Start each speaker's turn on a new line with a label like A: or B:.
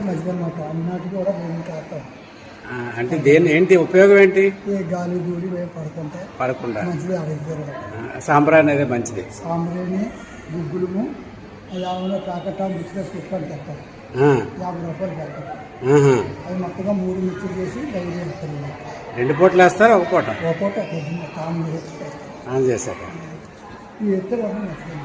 A: మంచిది అన్నమాట. అన్నిటికీ కూడా భూమి కాస్తాం.
B: అంటే దేని ఏంటి ఉపయోగం ఏంటి?
A: గాలి గూడి పడకుండా మంచిది. ఆరోగ్యం
B: సాంబ్రాణి అనేది మంచిది.
A: సాంబ్రాణి గుగ్గులము యాభై ప్యాకెట్ మిక్స్గా తీసుకొని తెస్తాం. 50 రూపాయలు ప్యాకెట్. అది మొత్తగా 3 మిక్సర్ చేసి డైలీ వేస్తాం.
B: 2 పూటలు వేస్తారా? ఒక పూట?
A: ఒక పూట తాము
B: ఆన్ చేశాక
A: ఈ ఎత్తులు మంచిది.